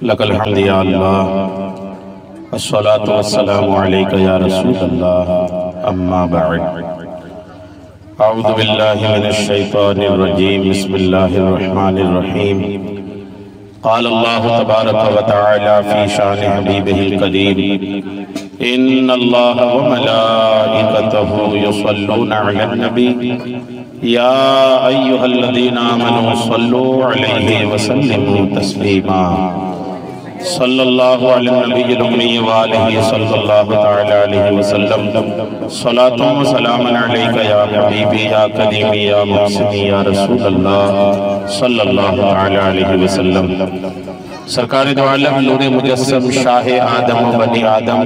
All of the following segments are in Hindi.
लकल हम्द या अल्लाह, अस्सलातु वस्सलामु अलैका या रसूल अल्लाह, अम्मा बअद। अऊज़ु बिल्लाहि मिनश शैतानिर रजीम, बिस्मिल्लाहिर रहमानिर रहीम। क़ाल अल्लाहु तबारक व तआला फ़ी शान हबीबिहिल करीम, इन्नल्लाहा व मलाइकतहु युसल्लूना अलन नबी या अय्युहल्लज़ीना आमनू सल्लू अलैहि व सल्लिमू तस्लीमा। सल्लल्लाहु अला नबिय्यिल उम्मी व आलिहि सल्लल्लाहु तआला अलैहि वसल्लम। सलातुन व सलामुन अलैका या हबीबी या करीमी या मुहसिनी या रसूल अल्लाह सल्लल्लाहु तआला अलैहि वसल्लम। सरकार दो आलम नूर मुजस्सम शाह आदम व बनी आदम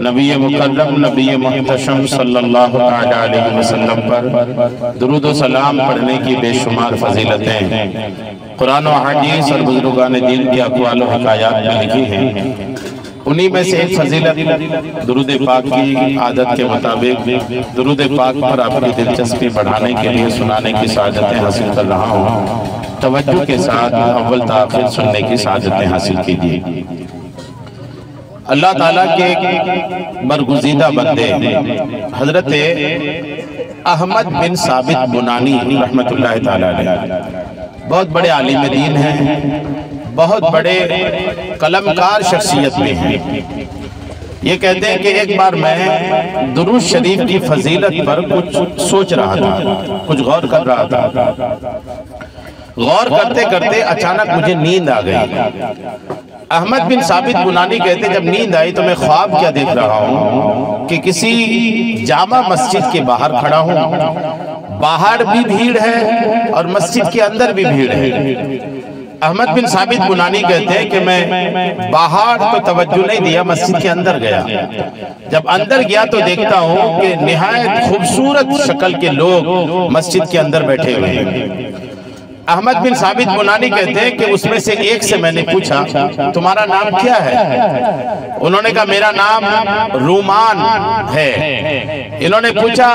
नबी मुकर्रम नबी मुहतशम सल्लल्लाहु तआला अलैहि वसल्लम पर दुरूद व सलाम पढ़ने की बेशुमार फजीलतें हैं। कुरान और हदीस और बुजुर्गान दीन की अक़वाल और हिकायात में लिखी हैं। उन्हीं में से एक फजीलत दुरूद पाक की आदत के मुताबिक दुरूद पाक पर आपकी दिलचस्पी बढ़ाने के लिए सुनाने की सादतें हासिल कर रहा हूँ। तवज्जो के साथ अव्वल ताखिर सुनने की सादतें हासिल कीजिए। अल्लाह ताला के बरगुज़ीदा बंदे हजरत अहमद बिन साबित बुनानी रहमतुल्लाह ताला अलैह बहुत बड़े आलिम दीन हैं, बहुत बड़े कलमकार शख्सियत में हैं। ये कहते हैं कि एक बार मैं दुरूद शरीफ की फजीलत पर कुछ सोच रहा था, कुछ गौर कर रहा था। गौर करते करते अचानक मुझे नींद आ गई। अहमद बिन साबित बुनानी कहते जब नींद आई तो मैं ख्वाब क्या देख रहा हूँ कि किसी जामा मस्जिद के बाहर खड़ा हूँ। बाहर भी भीड़ है और मस्जिद के अंदर भी भीड़ है। अहमद बिन साबित बुनानी कहते हैं कि मैं बाहर तो तवज्जो नहीं दिया, मस्जिद के अंदर गया। जब अंदर गया तो देखता हूँ कि निहायत खूबसूरत शक्ल के लोग मस्जिद के अंदर बैठे हुए हैं। अहमद बिन साबित बुनानी कहते हैं कि उसमें से एक से मैंने पूछा, तुम्हारा नाम क्या है? उन्होंने कहा मेरा नाम रूमान है। इन्होंने पूछा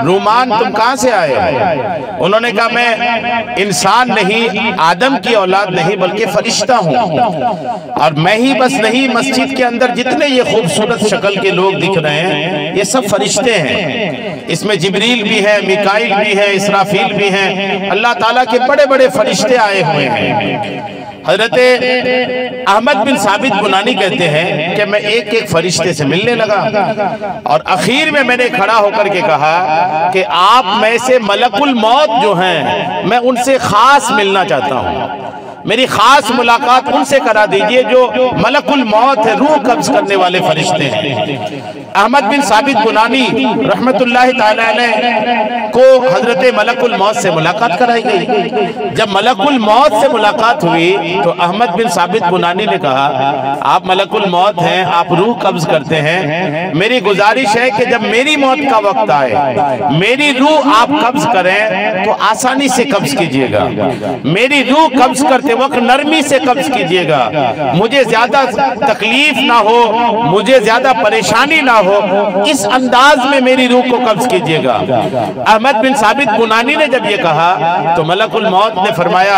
रूमान तुम कहां से आए? उन्होंने कहा मैं इंसान नहीं, आदम की औलाद नहीं बल्कि फरिश्ता हूं। और मैं ही बस नहीं, मस्जिद के अंदर जितने ये खूबसूरत शक्ल के लोग दिख रहे हैं ये सब फरिश्ते हैं। इसमें जिब्रील भी है, मिकाइल भी है, इसराफील भी है। अल्लाह ताला के बड़े बड़े फरिश्ते आए हुए हैं। हजरत अहमद बिन साबित बुनानी कहते हैं कि मैं एक एक फरिश्ते से मिलने लगा और आखिर में मैंने खड़ा होकर के कहा कि आप में से मलकुल मौत जो हैं मैं उनसे खास मिलना चाहता हूँ। मेरी खास मुलाकात उनसे करा दीजिए जो मलकुल मौत है, रूह कब्ज करने वाले फरिश्ते हैं। अहमद बिन साबित बुनानी रहमतुल्लाह ताला अलैह को हजरत मलकुल मौत से मुलाकात कराई गई। जब मलकुल मौत से मुलाकात हुई तो अहमद बिन साबित बुनानी ने कहा आप मलकुल मौत हैं, आप रूह कब्ज करते हैं। मेरी गुजारिश है कि जब मेरी मौत का वक्त आए मेरी रूह आप कब्ज करें तो आसानी से कब्ज कीजिएगा। मेरी रूह कब्ज करते वक्त नरमी से कब्ज कीजिएगा। मुझे ज्यादा तकलीफ ना हो, मुझे ज्यादा परेशानी ना हो, इस अंदाज में मेरी रूह को कब्ज कीजिएगा। अहमद बिन साबित बुनानी ने जब ये कहा तो मलकुल मौत ने फरमाया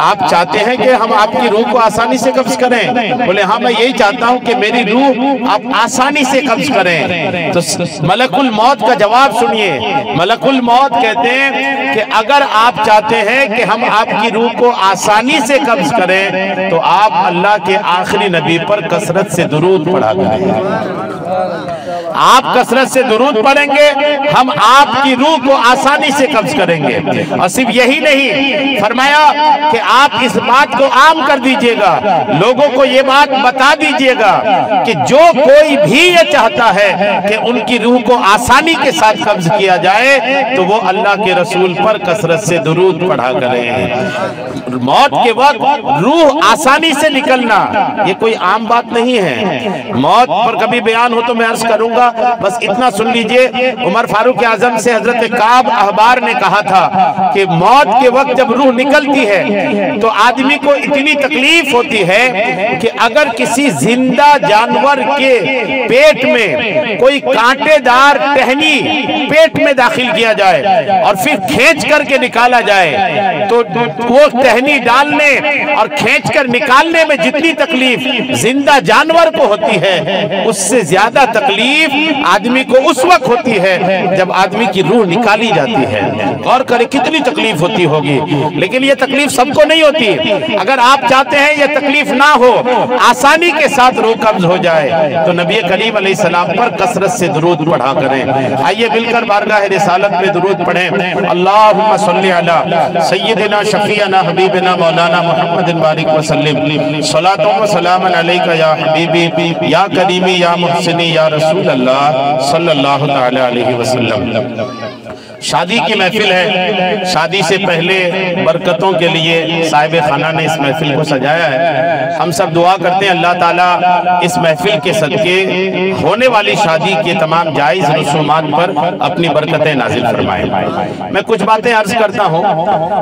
आप चाहते हैं कि हम आपकी रूह को आसानी से कब्ज करें? बोले हाँ मैं यही चाहता हूं कि मेरी रूह आप आसानी से कब्ज करें। तो मलकुल मौत का जवाब सुनिए। मलकुल मौत कहते हैं कि अगर आप चाहते हैं कि हम आपकी रूह को आसानी से कब्ज करें तो आप अल्लाह के आखिरी नबी पर कसरत से दुरूद पढ़ा करें। आप कसरत से दुरूद पढ़ेंगे हम आपकी रूह को आसानी से कब्ज करेंगे। और सिर्फ यही नहीं, फरमाया कि आप इस बात को आम कर दीजिएगा, लोगों को ये बात बता दीजिएगा कि जो कोई भी ये चाहता है कि उनकी रूह को आसानी के साथ कब्ज किया जाए तो वो अल्लाह के रसूल पर कसरत से दुरूद पढ़ा करें। मौत के वक्त रूह आसानी से निकलना ये कोई आम बात नहीं है। मौत पर कभी बयान हो तो मैं अर्ज करूंगा, बस इतना सुन लीजिए। उमर फारूक आजम से हजरत काब काब अहबार ने कहा था कि मौत के वक्त जब रूह निकलती है तो आदमी को इतनी तकलीफ होती है कि अगर किसी जिंदा जानवर के पेट में कोई कांटेदार टहनी पेट में दाखिल किया जाए और फिर खींच करके निकाला जाए तो वो टहनी डालने और खींच कर निकालने में जितनी तकलीफ जिंदा जानवर को होती है उससे ज्यादा तकलीफ आदमी को उस वक्त होती है जब आदमी की रूह निकाली जाती है। गौर करें कितनी तकलीफ होती होगी, लेकिन ये तकलीफ सबको नहीं होती। अगर आप चाहते हैं ये तकलीफ ना हो, आसानी के साथ रूह कब्ज हो जाए, तो नबी करीम अलैहिस्सलाम पर कसरत से दुरूद पढ़ा करें। आइए मिलकर बारगाह रिसालत में दुरूद पढ़ें। अल्लाहुम्मा सल्ली अला सय्यिदिना शफीअना हबीबिना मौलाना मुहम्मदिन बारिक व सल्लिम सलातो व सलामन अलैका या हबीबी या करीमी या मुहसिनी या रसूल अल्लाह सल्लल्लाहु तआला अलैहि वसल्लम। शादी की महफिल है। शादी से पहले बरकतों के लिए साहिब खाना ने इस महफिल को सजाया है। हम सब दुआ करते हैं अल्लाह ताला इस महफिल के सदके होने वाली शादी के तमाम जायज रसूमात पर अपनी बरकतें नाजिल फरमाए। मैं कुछ बातें अर्ज करता हूँ।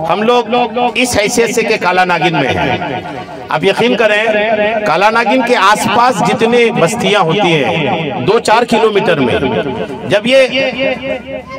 हम लोग इस हैसियत से के काला नागिन में हैं। आप यकीन करें काला नागिन के आसपास जितने बस्तियां होती हैं 2-4 किलोमीटर में, जब ये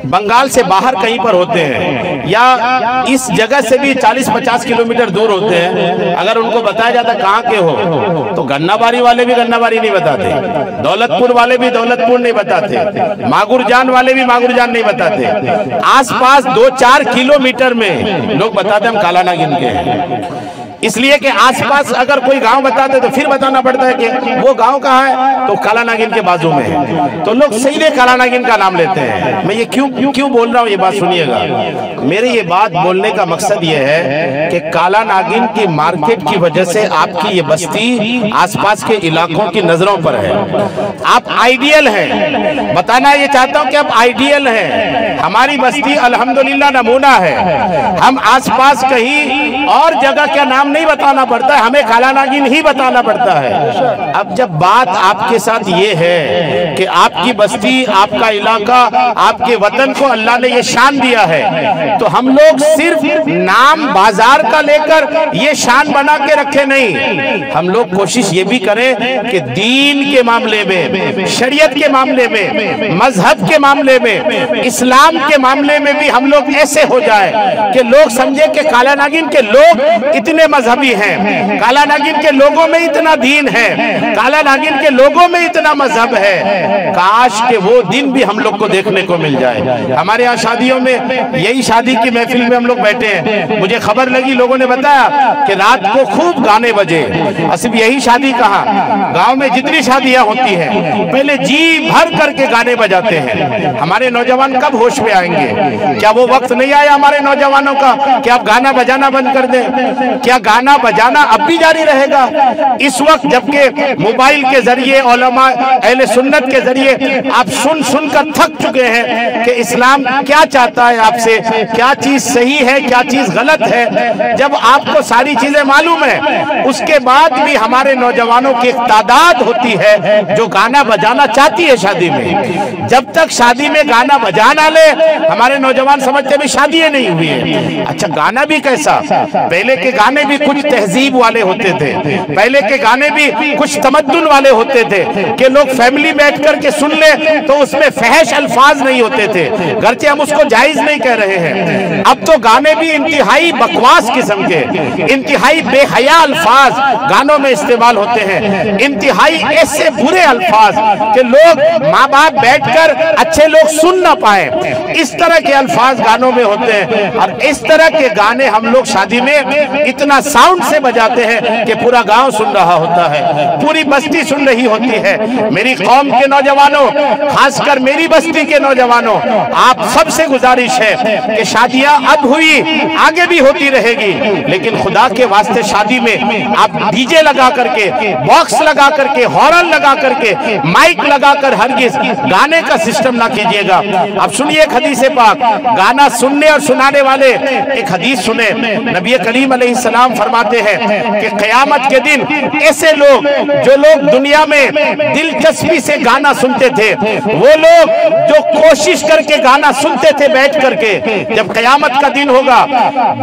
बंगाल से बाहर कहीं पर होते हैं या इस जगह से भी 40-50 किलोमीटर दूर होते हैं, अगर उनको बताया जाता कहाँ के हो तो गन्नाबारी वाले भी गन्नाबारी नहीं बताते, दौलतपुर वाले भी दौलतपुर नहीं बताते, मागुरजान वाले भी मागुरजान नहीं बताते। आसपास 2-4 किलोमीटर में लोग बताते हम काला नागिन के हैं। इसलिए कि आसपास अगर कोई गांव बताते तो फिर बताना पड़ता है कि वो गांव कहाँ है, तो काला नागिन के बाजू में है, तो लोग सीधे काला नागिन का नाम लेते हैं। मैं ये क्यों बोल रहा हूँ ये बात सुनिएगा। मेरे ये बात बोलने का मकसद ये है कि काला नागिन की मार्केट की वजह से आपकी ये बस्ती आसपास के इलाकों की नजरों पर है। आप आइडियल हैं, बताना ये चाहता हूँ कि आप आइडियल हैं। हमारी बस्ती अल्हम्दुलिल्लाह नमूना है। हम आसपास कहीं और जगह का नाम नहीं बताना पड़ता है, हमें काला नागिन ही बताना पड़ता है। अब जब बात आपके साथ ये है कि आपकी बस्ती, आपका इलाका, आपके वतन को अल्लाह ने ये शान दिया है, तो हम लोग सिर्फ नाम बाजार का लेकर ये शान बना के रखे नहीं, हम लोग कोशिश ये भी करें कि दीन के मामले में, शरीयत के मामले में, मजहब के मामले में, इस्लाम के मामले में भी हम लोग ऐसे हो जाए कि लोग समझे कि काला नागिन के लोग इतने मजहबी हैं, काला नागिन के लोगों में इतना दीन है, काला नागिन के लोगों में इतना मजहब है। काश के वो दिन भी हम लोग को देखने को मिल जाए। हमारे यहाँ शादियों में, यही शादी की महफिल में हम लोग बैठे हैं, मुझे खबर लगी, लोगों ने बताया कि रात को खूब गाने बजे। सिर्फ यही शादी कहाँ, गांव में जितनी शादियां होती हैं पहले जी भर करके गाने बजाते हैं। हमारे नौजवान कब होश में आएंगे? क्या वो वक्त नहीं आया हमारे नौजवानों का कि आप गाना बजाना बंद कर दें? क्या गाना बजाना अब भी जारी रहेगा? इस वक्त जबकि मोबाइल के जरिए, उलमा अहले सुन्नत के जरिए आप सुन कर थक चुके हैं कि इस्लाम क्या चाहता है आपसे, क्या चीज सही है, क्या चीज गलत है। जब आपको सारी चीजें मालूम है, उसके बाद भी हमारे नौजवानों की एक तादाद होती है जो गाना बजाना चाहती है शादी में। जब तक शादी में गाना बजाना ले, हमारे नौजवान समझते भी शादी नहीं हुई है। अच्छा, गाना भी कैसा? पहले के गाने भी कुछ तहजीब वाले होते थे, पहले के गाने भी कुछ तमद्दुन वाले होते थे कि लोग फैमिली बैठ कर के सुन ले तो उसमें फहश अल्फाज नहीं होते थे, गर्चे हम उसको जायज नहीं कह रहे हैं। अब तो गाने भी इंतहाई बकवास किस्म के, इंतहाई बेहया अल्फाज गानों में इस्तेमाल होते हैं, इंतहाई ऐसे बुरे अल्फाज कि लोग माँ बाप बैठकर अच्छे लोग सुन ना पाए, इस तरह के अल्फाज गानों में होते हैं। और इस तरह के गाने हम लोग शादी में इतना साउंड से बजाते हैं कि पूरा गांव सुन रहा होता है, पूरी बस्ती सुन रही होती है। मेरी कौम के नौजवानों, खासकर मेरी बस्ती के नौजवानों, आप सबसे गुजारिश है कि शादियां अब हुई, आगे भी होती रहेगी, लेकिन खुदा के वास्ते शादी में आप डीजे लगा करके, बॉक्स लगा करके, हॉर्न लगा करके, माइक लगाकर हरगिज गाने का सिस्टम ना कीजिएगा। अब सुनिए एक हदीस पाक, गाना सुनने और सुनाने वाले एक हदीस सुने। नबी नबी करीम अलैहिस्सलाम फरमाते हैं कि क़यामत के दिन ऐसे लोग, जो लोग दुनिया में दिलचस्पी से गाना सुनते थे, वो लोग जो कोशिश करके गाना सुनते थे बैठ करके, जब क़यामत का दिन होगा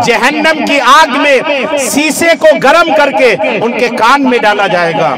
जहन्नम की आग में शीशे को गर्म करके उनके कान में डाला जाएगा।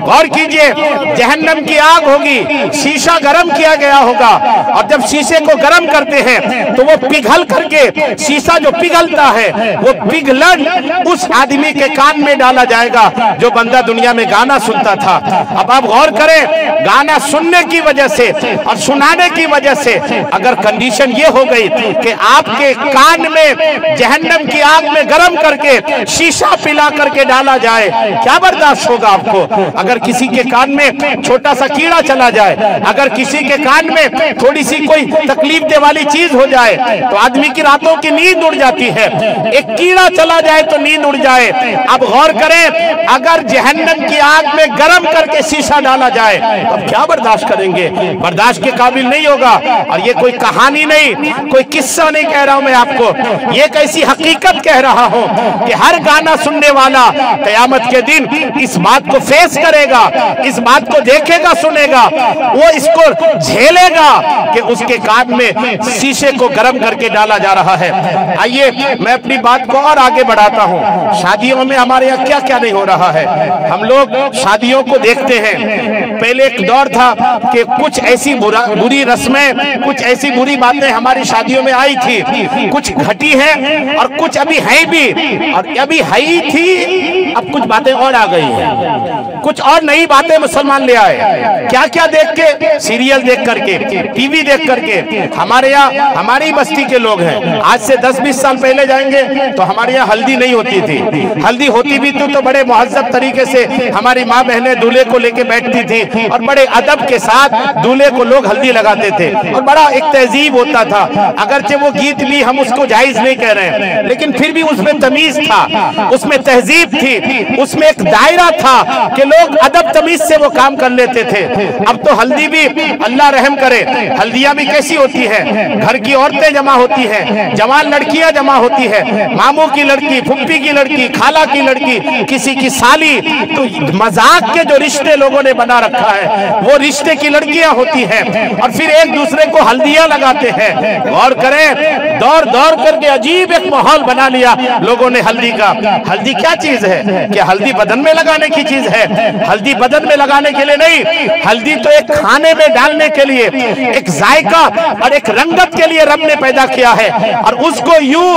गौर कीजिए, जहन्नम की आग होगी, शीशा गर्म किया गया होगा, और जब शीशे को गर्म करते हैं तो वो पिघल करके, शीशा जो पिघलता है वो पिघलन उस आदमी के कान में डाला जाएगा जो बंदा दुनिया में गाना सुनता था। अब आप गौर करें, गाना सुनने की वजह से और सुनाने की वजह से अगर कंडीशन ये हो गई कि आपके कान में जहन्नम की आग में गर्म करके शीशा पिला करके डाला जाए, क्या बर्दाश्त होगा आपको? अगर किसी के कान में छोटा सा कीड़ा चला जाए, अगर किसी के कान में थोड़ी सी कोई तकलीफ दे वाली चीज हो जाए तो आदमी की रातों की नींद उड़ जाती है। एक कीड़ा चला जाए तो नींद उड़ जाए। अब गौर करें, अगर जहन्नम की आग में गर्म करके शीशा डाला जाए तो अब क्या बर्दाश्त करेंगे? बर्दाश्त के काबिल नहीं होगा। और ये कोई कहानी नहीं, कोई किस्सा नहीं कह रहा हूं मैं आपको, ये कैसी हकीकत कह रहा हूं कि हर गाना सुनने वाला क़यामत के दिन इस बात को फेस करेगा, इस बात को देखेगा, सुनेगा, वो इसको झेलेगा कि उसके कान में शीशे को गर्म करके डाला जा रहा है। आइए मैं अपनी बात को और आगे बढ़ाता हूँ। शादियों में हमारे यहाँ क्या क्या नहीं हो रहा है। हम लोग शादियों को देखते हैं, पहले एक दौर था कि कुछ ऐसी बुरी रस्में, कुछ ऐसी बुरी बातें हमारी शादियों में आई थी, कुछ घटी है और कुछ अभी है भी, और अभी है ही थी, अब कुछ बातें और आ गई हैं, कुछ और नई बातें मुसलमान ले आए। क्या क्या देख के? सीरियल देख करके, टीवी देख करके। हमारे यहाँ, हमारी बस्ती के लोग हैं, आज से 10-20 साल पहले जाएंगे तो हमारे यहाँ हल्दी नहीं होती थी। हल्दी होती भी तो बड़े मुहज्जब तरीके से हमारी माँ बहनें दूल्हे को लेके बैठती थी और बड़े अदब के साथ दूल्हे को लोग हल्दी लगाते थे और बड़ा एक तहजीब होता था। अगरचे वो गीत भी हम उसको जायज नहीं कह रहे हैं, लेकिन फिर भी उसमें तमीज था, उसमें तहजीब थी, उसमें एक दायरा था कि लोग अदब तमीज से वो काम कर लेते थे। अब तो हल्दी भी अल्लाह रहम करे, हल्दियां भी कैसी होती है, घर की औरतें जमा होती हैं, जवान लड़कियां जमा होती है, मामू की लड़की, फुप्पी की लड़की, खाला की लड़की, किसी की साली, तो मजाक के जो रिश्ते लोगों ने बना रखा है वो रिश्ते की लड़कियां होती हैं और फिर एक दूसरे को हल्दियां लगाते हैं। गौर करें, दौड़ दौड़ करके अजीब एक माहौल बना लिया लोगों ने हल्दी का। हल्दी क्या चीज है? क्या हल्दी बदन में लगाने की चीज है? हल्दी बदन में लगाने के लिए नहीं, हल्दी तो एक खाने में डालने के लिए, एक जायका और एक रंगत के लिए रब ने पैदा किया है, और उसको यूं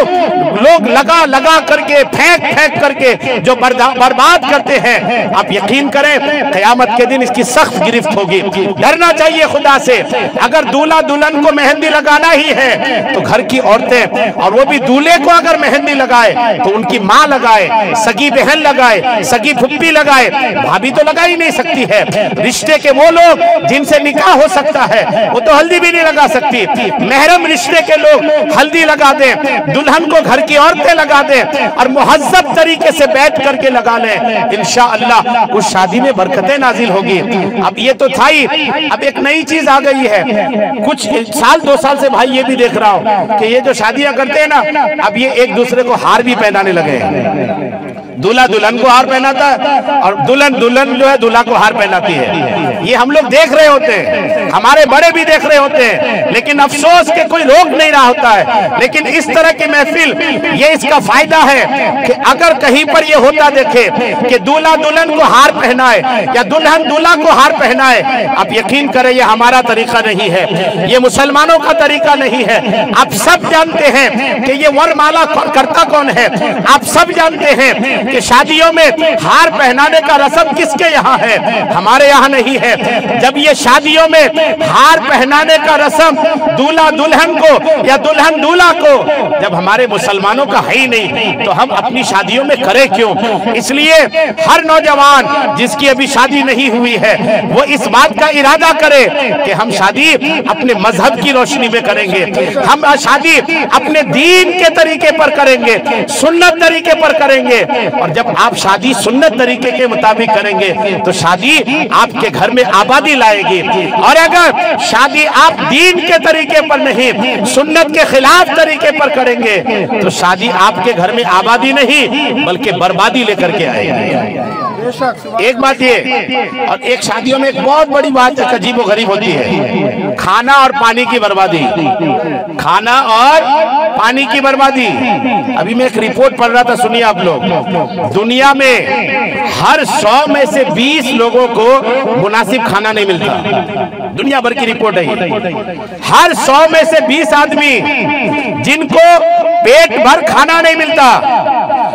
लोग लगा लगा करके, फेंक फेंक करके जो बर्बाद करते हैं। आप यकीन करें, क़यामत के दिन इसकी सख्त गिरफ्त होगी। डरना चाहिए खुदा से। अगर दूल्हा दुल्हन को मेहंदी लगाना ही है तो घर की औरतें, और वो भी दूल्हे को अगर मेहंदी लगाए तो उनकी माँ लगाए, सगी बहन लगाए, सगी फुप्पी लगाए, भाभी तो लगा ही नहीं सकती है। रिश्ते के वो लोग जिनसे निकाह हो सकता है वो तो हल्दी भी नहीं लगा सकती। महरम रिश्ते के लोग हल्दी लगा दें, दुल्हन को घर की औरतें लगा दें और मुहज्जब तरीके से बैठ करके लगा लें, इंशाअल्लाह उस शादी में बरकतें नाजिल होगी। अब ये तो था ही, अब एक नई चीज आ गई है। कुछ साल 2 साल से भाई ये भी देख रहा हूँ कि ये जो शादियां करते हैं ना, अब ये एक दूसरे को हार भी पहनाने लगे हैं। दूल्हा दुल्हन को हार पहनाता है और दुल्हन दुल्हन जो है दूल्हा को हार पहनाती है। ये हम लोग देख रहे होते हैं, हमारे बड़े भी देख रहे होते हैं, लेकिन अफसोस के कोई रोक नहीं रहा होता है। लेकिन इस तरह की महफिल, ये इसका फायदा है कि अगर कहीं पर ये होता देखे कि दूल्हा दुल्हन को हार पहनाए या दुल्हन दूल्हा को हार पहनाए, आप यकीन करें ये हमारा तरीका नहीं है, ये मुसलमानों का तरीका नहीं है। आप सब जानते हैं कि ये वरमाला करता कौन है, आप सब जानते हैं कि शादियों में हार पहनाने का रस्म किसके यहाँ है, हमारे यहाँ नहीं है। जब ये शादियों में हार पहनाने का रस्म दूल्हा दुल्हन को या दुल्हन दूल्हा को जब हमारे मुसलमानों का है ही नहीं, तो हम अपनी शादियों में करें क्यों? इसलिए हर नौजवान जिसकी अभी शादी नहीं हुई है वो इस बात का इरादा करे कि हम शादी अपने मजहब की रोशनी में करेंगे, हम शादी अपने दीन के तरीके पर करेंगे, सुन्नत तरीके पर करेंगे। और जब आप शादी सुन्नत तरीके के मुताबिक करेंगे तो शादी आपके घर में आबादी लाएगी। और अगर शादी आप दीन के तरीके पर नहीं, सुन्नत के खिलाफ तरीके पर करेंगे तो शादी आपके घर में आबादी नहीं बल्कि बर्बादी लेकर के आएगी। एक बात ये, और एक शादियों में एक बहुत बड़ी बात अजीबो गरीब होती है, खाना और पानी की बर्बादी। खाना और पानी की बर्बादी। अभी मैं एक रिपोर्ट पढ़ रहा था, सुनिए आप लोग। दुनिया में हर 100 में से 20 लोगों को मुनासिब खाना नहीं मिलता। दुनिया भर की रिपोर्ट है। हर 100 में से 20 आदमी जिनको पेट भर खाना नहीं मिलता,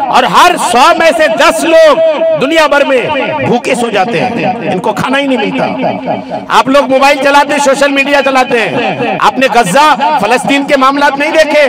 और हर 100 में से 10 लोग दुनिया भर में भूखे सो जाते हैं, इनको खाना ही नहीं मिलता। आप लोग मोबाइल चलाते हैं, सोशल मीडिया चलाते हैं, आपने गज्जा फलस्तीन के मामला नहीं देखे?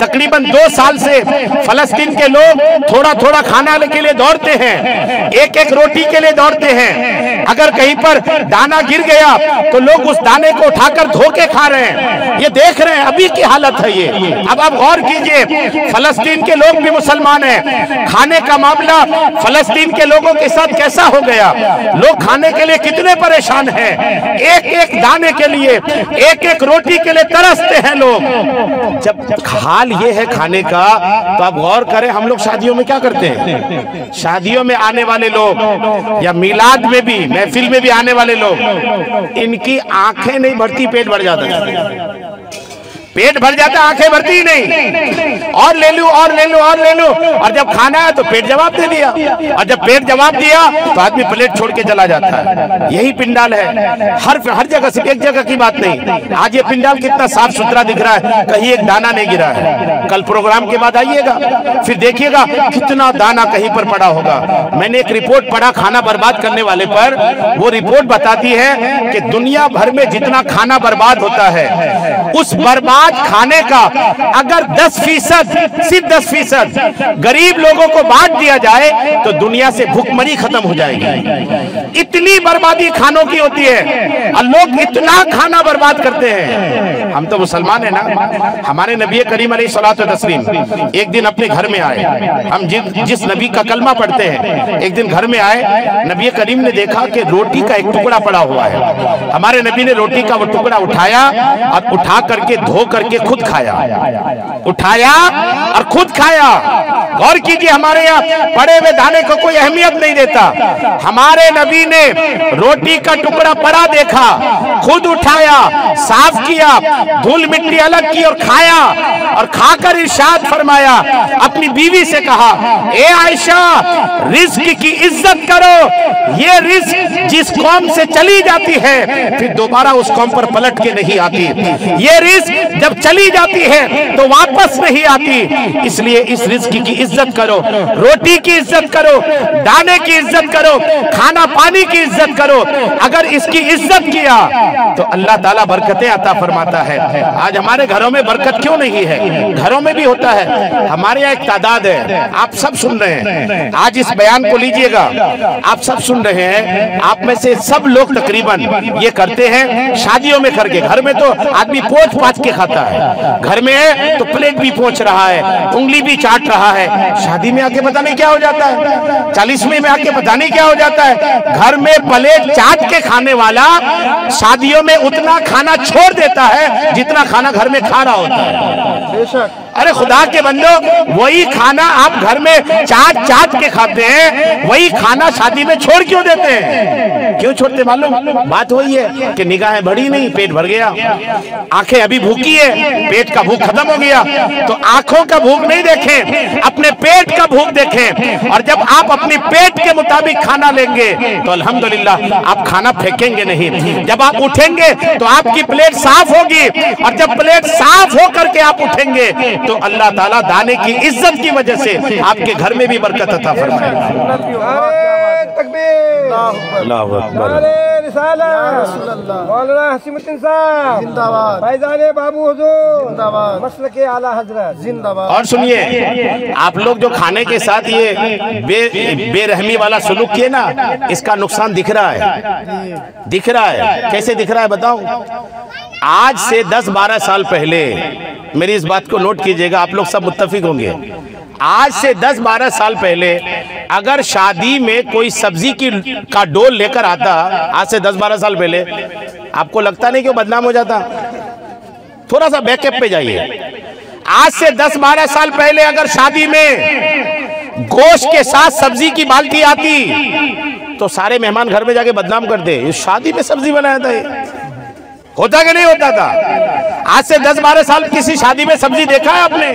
तकरीबन 2 साल से फलस्तीन के लोग थोड़ा थोड़ा खाना के लिए दौड़ते हैं, एक एक रोटी के लिए दौड़ते हैं। अगर कहीं पर दाना गिर गया तो लोग उस दाने को उठाकर धो के खा रहे हैं। ये देख रहे हैं, अभी की हालत है ये। अब आप गौर कीजिए, फलस्तीन के लोग भी मुसलमान हैं, खाने का मामला फलस्तीन के लोगों के साथ कैसा हो गया। लोग खाने के लिए कितने परेशान हैं, एक एक दाने के लिए, एक एक रोटी के लिए तरसते हैं लोग। जब हाल ये है खाने का, तो आप गौर करें, हम लोग शादियों में क्या करते हैं? शादियों में आने वाले लोग या मिलाद में भी, महफिल में भी आने वाले लोग, इनकी आंखें नहीं भरती, पेट भर जाता है। पेट भर जाता, आंखें भरती ही नहीं। और ले लूं, और ले लूं, और ले लूं, और जब खाना है तो पेट जवाब दे दिया, और जब पेट जवाब दिया तो आदमी प्लेट छोड़ के चला जाता है। यही पिंडाल है हर जगह, सिर्फ एक जगह की बात नहीं। आज ये पिंडाल कितना साफ सुथरा दिख रहा है, कहीं एक दाना नहीं गिरा है। कल प्रोग्राम के बाद आइएगा, फिर देखिएगा कितना दाना कहीं पर पड़ा होगा। मैंने एक रिपोर्ट पढ़ा खाना बर्बाद करने वाले पर, वो रिपोर्ट बताती है कि दुनिया भर में जितना खाना बर्बाद होता है, उस बर्बाद खाने का अगर 10%, सिर्फ 10% गरीब लोगों को बांट दिया जाए तो दुनिया से भूखमरी खत्म हो जाएगी। इतनी बर्बादी खानों की होती है और लोग इतना खाना बर्बाद करते हैं। हम तो मुसलमान है ना। हमारे नबी करीम अलैहिस्सलातु तस्लीम एक दिन अपने घर में आए। हम जिस नबी का कलमा पढ़ते हैं, एक दिन घर में आए, नबी करीम ने देखा कि रोटी का एक टुकड़ा पड़ा हुआ है। हमारे नबी ने रोटी का वो टुकड़ा उठाया और उठा करके धो करके खुद खाया, उठाया और खुद खाया। गौर कीजिए, हमारे यहाँ पड़े हुए दाने को कोई अहमियत नहीं देता। हमारे नबी ने रोटी का टुकड़ा पड़ा देखा, खुद उठाया, साफ किया, धूल मिट्टी अलग की और खाया, और खाकर इरशाद फरमाया, अपनी बीवी से कहा, ए आयशा, रिस्क की इज्जत करो। ये रिस्क जिस कौम से चली जाती है फिर दोबारा उस कौम पर पलट के नहीं आती। ये रिस्क जब चली जाती है तो वापस नहीं आती। इसलिए इस रिस्क की इज्जत करो, रोटी की इज्जत करो, दाने की इज्जत करो, खाना पानी की इज्जत करो। अगर इसकी इज्जत किया तो अल्लाह ताला बरकतें अता फरमाता है। आज हमारे घरों में बरकत क्यों नहीं है? घरों में भी होता है। हमारे यहाँ एक तादाद है, आप सब सुन रहे हैं, आज इस बयान को लीजिएगा, आप सब सुन रहे हैं। आप में से सब लोग तकरीबन ये करते हैं शादियों में करके। घर में तो आदमी पोंछ पाछ के खाता है, घर में है तो प्लेट भी पोंछ रहा है, उंगली भी चाट रहा है। शादी में आके पता नहीं क्या हो जाता है, 40वीं में आके पता नहीं क्या हो जाता है। घर में प्लेट चाट के खाने वाला शादियों में उतना खाना छोड़ देता है जितना खाना घर में खा रहा होता है। अरे खुदा के बंदो, वही खाना आप घर में चाट चाट के खाते हैं, वही खाना शादी में छोड़ क्यों देते हैं? क्यों छोड़ते मालूम? बात वही है कि निगाहें बढ़ी नहीं, पेट भर गया। आंखें अभी भूखी है, पेट का भूख खत्म हो गया। तो आंखों का भूख नहीं देखें, अपने पेट का भूख देखें। और जब आप अपने पेट के मुताबिक खाना लेंगे तो अल्हम्दुलिल्लाह आप खाना फेंकेंगे नहीं। जब आप उठेंगे तो आपकी प्लेट साफ होगी, और जब प्लेट साफ हो करके आप उठेंगे तो अल्लाह ताला दाने की इज्जत की वजह से आपके घर में भी बरकत अता फरमाएगा। अल्लाहु अकबर। मौलाना हसीमुद्दीन साहब जिंदाबाद, फैजान बाबू हुजूर जिंदाबाद, मसलक आला हजरत जिंदाबाद। और सुनिए, आप लोग जो खाने के साथ ये बेरहमी वाला सलूक किए ना, इसका नुकसान दिख रहा है। दिख रहा है, कैसे दिख रहा है बताओ? आज से 10-12 साल पहले, मेरी इस बात को नोट कीजिएगा, आप लोग सब मुत्तफिक होंगे। आज से 10-12 साल पहले अगर शादी में कोई सब्जी का डोल लेकर आता, आज से 10-12 साल पहले, आपको लगता नहीं कि वो बदनाम हो जाता? थोड़ा सा बैकअप पे जाइए। आज से 10-12 साल पहले अगर शादी में गोश्त के साथ सब्जी की बाल्टी आती तो सारे मेहमान घर में जाके बदनाम करते, इस शादी में सब्जी बनाया था। ये होता कि नहीं होता था? आज से 10-12 साल किसी शादी में सब्जी देखा है आपने?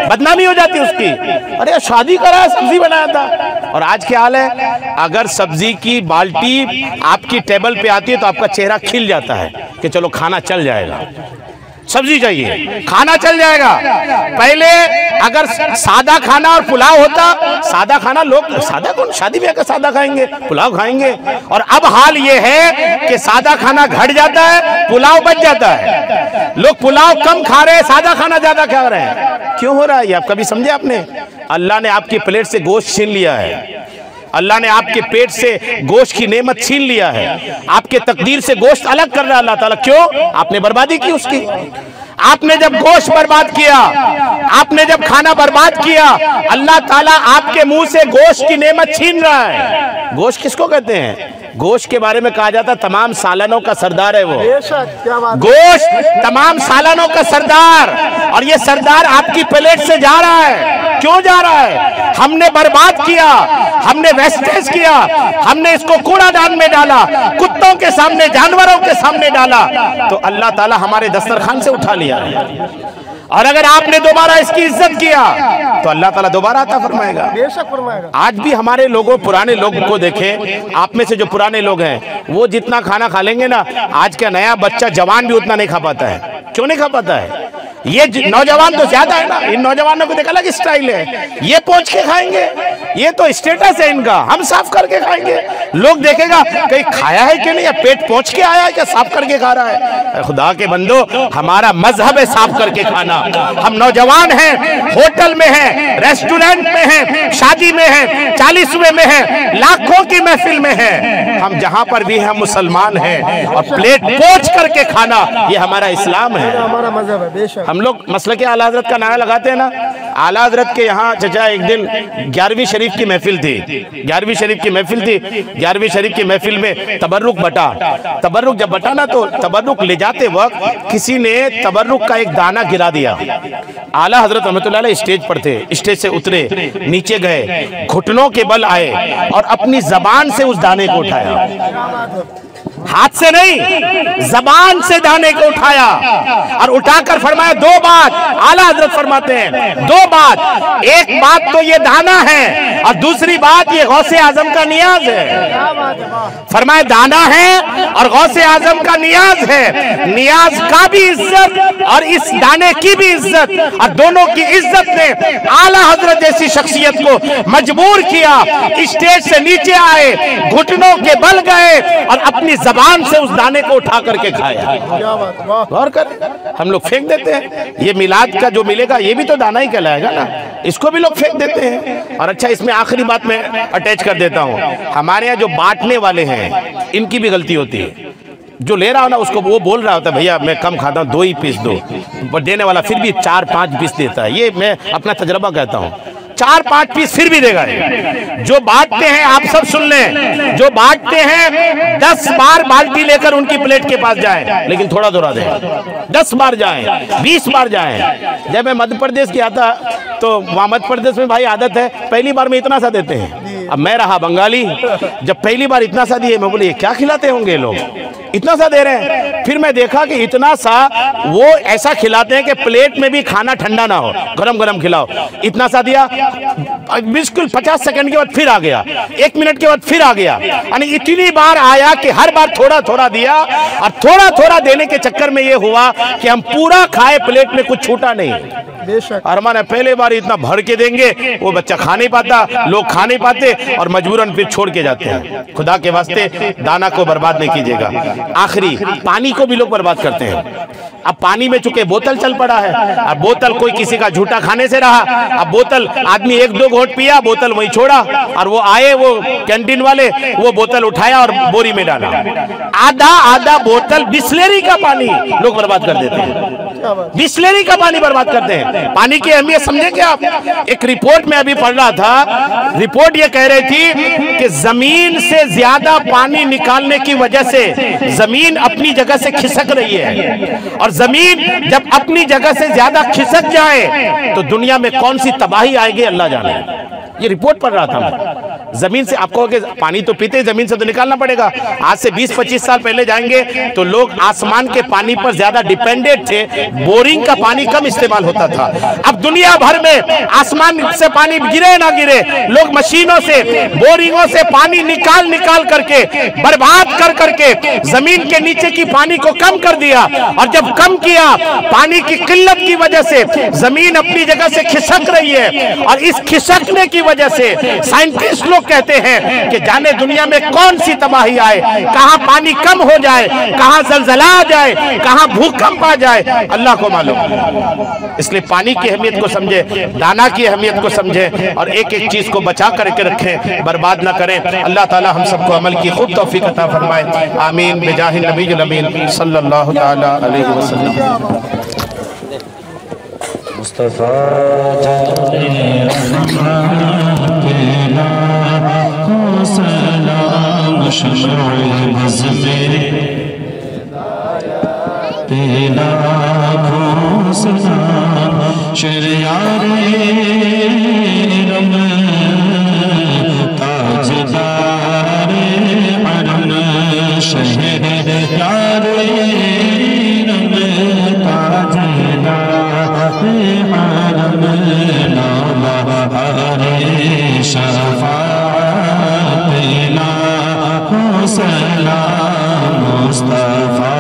बदनामी हो जाती उसकी, अरे शादी करा है सब्जी बनाया था। और आज क्या हाल है? अगर सब्जी की बाल्टी आपकी टेबल पे आती है तो आपका चेहरा खिल जाता है कि चलो खाना चल जाएगा, सब्जी चाहिए, खाना चल जाएगा। पहले अगर सादा खाना और पुलाव होता, सादा खाना लोग, सादा कौन शादी में आकर सादा खाएंगे, पुलाव खाएंगे। और अब हाल ये है कि सादा खाना घट जाता है, पुलाव बच जाता है। लोग पुलाव कम खा रहे हैं, सादा खाना ज्यादा खा रहे हैं। क्यों हो रहा है ये? आप कभी समझे आपने? अल्लाह ने आपकी प्लेट से गोश्त छीन लिया है, अल्लाह ने आपके पेट से गोश्त की नेमत छीन लिया है, आपके तकदीर से गोश्त अलग कर रहा है अल्लाह ताला। क्यों? आपने बर्बादी की उसकी। आपने जब गोश्त बर्बाद किया, आपने जब खाना बर्बाद किया, अल्लाह ताला आपके मुंह से गोश्त की नेमत छीन रहा है। गोश्त किसको कहते हैं? गोश्त के बारे में कहा जाता है तमाम सालानों का सरदार है वो। गोश्त तमाम सालानों का सरदार, और ये सरदार आपकी प्लेट से जा रहा है। क्यों जा रहा है? हमने बर्बाद किया, हमने वेस्टेज किया, हमने इसको कूड़ादान में डाला, कुत्तों के सामने, जानवरों के सामने डाला, तो अल्लाह ताला हमारे दस्तरखान से उठा लिया। और अगर आपने दोबारा इसकी इज्जत किया तो अल्लाह ताला दोबारा अता फरमाएगा, बेशक फरमाएगा। आज भी हमारे लोगों, पुराने लोगों को देखें, आप में से जो पुराने लोग हैं वो जितना खाना खा लेंगे ना, आज का नया बच्चा जवान भी उतना नहीं खा पाता है। क्यों नहीं खा पाता है? ये नौजवान तो ज्यादा है ना, इन नौजवानों को देख अलग स्टाइल है, ये पोंछ के खाएंगे, ये तो स्टेटस है इनका, हम साफ करके खाएंगे। लोग देखेगा कहीं खाया है कि नहीं, या पेट पोंछ के आया है क्या साफ करके खा रहा है? खुदा के बंदो, हमारा मजहब है साफ करके खाना। हम नौजवान हैं, होटल में हैं, रेस्टोरेंट में हैं, शादी में हैं, 40वें में हैं, लाखों की महफिल में हैं, हम जहां पर भी हम मुसलमान हैं, और प्लेट पोंछ करके खाना ये हमारा इस्लाम है, हमारा मजहब है। बेशक हम लोग मसलके आला हज़रत का नारा लगाते हैं ना। आला हज़रत के यहाँ चचा एक दिन 11वीं शरीफ की महफिल थी, 11वीं शरीफ की महफिल थी। 11वीं शरीफ की महफिल में तबर्रुक बटा, तबर्रुक जब बटा ना तो तबर्रुक ले जाते वक्त किसी ने तबर्रुक का एक दाना गिरा दिया। आला हज़रत रहमतुल्लाह अलैह स्टेज पर थे, स्टेज से उतरे, नीचे गए, घुटनों के बल आए और अपनी जबान से उस दाने को उठाया, हाथ से नहीं, जबान से दाने को उठाया और उठाकर फरमाया दो बात। आला हज़रत फरमाते हैं दो बात, एक बात तो ये दाना है और दूसरी बात ये गौसे आजम का नियाज है। फरमाया दाना है और गौसे आजम का नियाज है। नियाज का भी इज्जत और इस दाने की भी इज्जत, और दोनों की इज्जत ने आला हज़रत जैसी शख्सियत को मजबूर किया, स्टेज से नीचे आए, घुटनों के बल गए और अपनी जबान से उस दाने को उठा करके खाया। गौर कर, हम लोग फेंक देते हैं। ये मिलाद का जो मिलेगा ये भी तो दाना ही कहलाएगा ना, इसको भी लोग फेंक देते हैं। और अच्छा, इसमें आखिरी बात मैं अटैच कर देता हूँ, हमारे यहाँ जो बांटने वाले हैं इनकी भी गलती होती है। जो ले रहा हो ना उसको वो बोल रहा होता है भैया मैं कम खाता हूँ, 2 ही पीस दो, पर देने वाला फिर भी 4-5 पीस देता है। ये मैं अपना तजर्बा कहता हूँ, 4-5 पीस फिर भी देगा। जो बांटते हैं आप सब सुन लें, जो बांटते हैं 10 बार बाल्टी लेकर उनकी प्लेट के पास जाएं, लेकिन थोड़ा थोड़ा दें। 10 बार जाएं, 20 बार जाएं। जब मैं मध्य प्रदेश गया था तो वहाँ मध्य प्रदेश में भाई आदत है पहली बार में इतना सा देते हैं। अब मैं रहा बंगाली, जब पहली बार इतना सा दिए मैं बोले ये क्या खिलाते होंगे लोग, इतना सा दे रहे हैं। फिर मैं देखा कि इतना सा वो ऐसा खिलाते हैं कि प्लेट में भी खाना ठंडा ना हो, गरम गरम खिलाओ। इतना सा दिया, बिल्कुल 50 सेकंड के बाद फिर आ गया, 1 मिनट के बाद फिर आ गया, यानी इतनी बार आया कि हर बार थोड़ा थोड़ा दिया। और थोड़ा थोड़ा देने के चक्कर में ये हुआ कि हम पूरा खाए, प्लेट में कुछ छूटा नहीं। और हमारे पहले बार इतना भर के देंगे, वो बच्चा खा नहीं पाता, लोग खा नहीं पाते और मजबूरन फिर छोड़ के जाते हैं। खुदा के वास्ते दाना को बर्बाद नहीं कीजिएगा। आखिरी, पानी को भी लोग बर्बाद करते हैं। अब पानी में चूंकि बोतल चल पड़ा है, अब बोतल कोई किसी का झूठा खाने से रहा, अब बोतल आदमी 1-2 घोंट पिया, बोतल वहीं छोड़ा, और वो आए वो कैंटीन वाले, वो बोतल उठाया और बोरी में डाला। आधा बोतल बिस्लेरी का पानी लोग बर्बाद कर देते हैं। बिस्लेरी का पानी बर्बाद करते हैं। पानी की अहमियत समझे क्या आप? एक रिपोर्ट में अभी पढ़ रहा था, रिपोर्ट ये कह रही थी कि जमीन से ज्यादा पानी निकालने की वजह से जमीन अपनी जगह से खिसक रही है, और जमीन जब अपनी जगह से ज्यादा खिसक जाए तो दुनिया में कौन सी तबाही आएगी अल्लाह जाने। ये रिपोर्ट पढ़ रहा था मैं। जमीन से आपको पानी तो पीते, जमीन से तो निकालना पड़ेगा। आज से 20-25 साल पहले जाएंगे तो लोग आसमान के पानी पर ज्यादा डिपेंडेंट थे, बोरिंग का पानी कम इस्तेमाल होता था। अब दुनिया भर में आसमान से पानी गिरे ना गिरे, लोग मशीनों से, बोरिंगों से पानी निकाल निकाल करके, बर्बाद कर करके जमीन के नीचे की पानी को कम कर दिया। और जब कम किया, पानी की किल्लत की वजह से जमीन अपनी जगह से खिसक रही है, और इस खिसकने की वजह से साइंटिस्ट लोग कहते हैं कि जाने दुनिया में कौन सी तबाही आए, कहां पानी कम हो जाए, कहां जलजला आ जाए, कहां भूकंप आ जाए, अल्लाह को मालूम। इसलिए पानी की अहमियत को समझे, दाना की अहमियत को समझे, और एक एक चीज को बचा करके रखें, बर्बाद ना करें। अल्लाह ताला हम सबको अमल की खूब तौफीक अता फरमाए। आमीन बिजाहिल नबील अमीन सल्लल्लाहु तआला अलैहि वसल्लम। मुस्तफा सलाम शमअ मज़मे तेरा खो सलाम शरियारे रम ताजदारे हरम शहर यारे रम ताजदारे हरम नवारे शफाअत ला सलाम मुस्तफा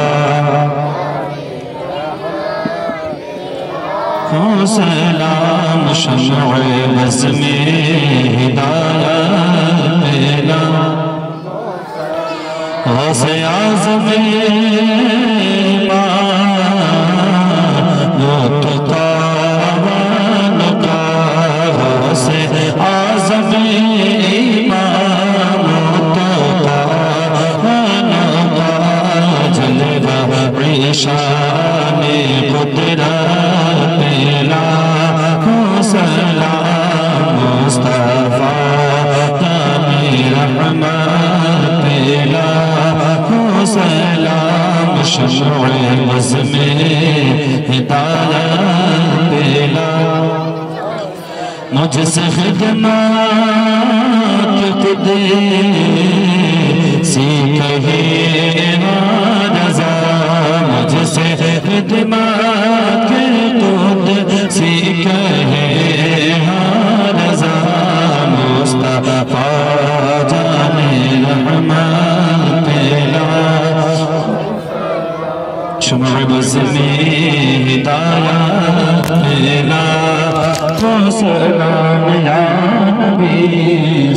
सलाम शमअ मज़मे हिदायत ला गौसे आज़म शाने कुदरत ला सलाम मुस्तफा तानी रहमत ला सलाम शमअ मज़मे हिदायत ला मुझसे खिदमत खुद सीखे मुझसे खिदमत खुद सीखे रज़ा मुस्तफा जाने रहमत ला शमअ मज़मे हिदायत ला सलाम या नबी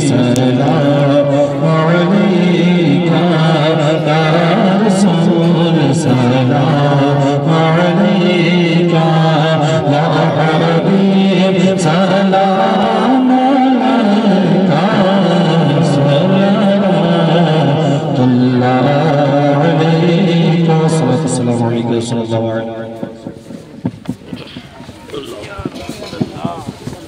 सलाम अलैका या रसूल सलाम अलैका या हबीब सलाम अलैका सल्लल्लाहु अलैहि वसल्लम।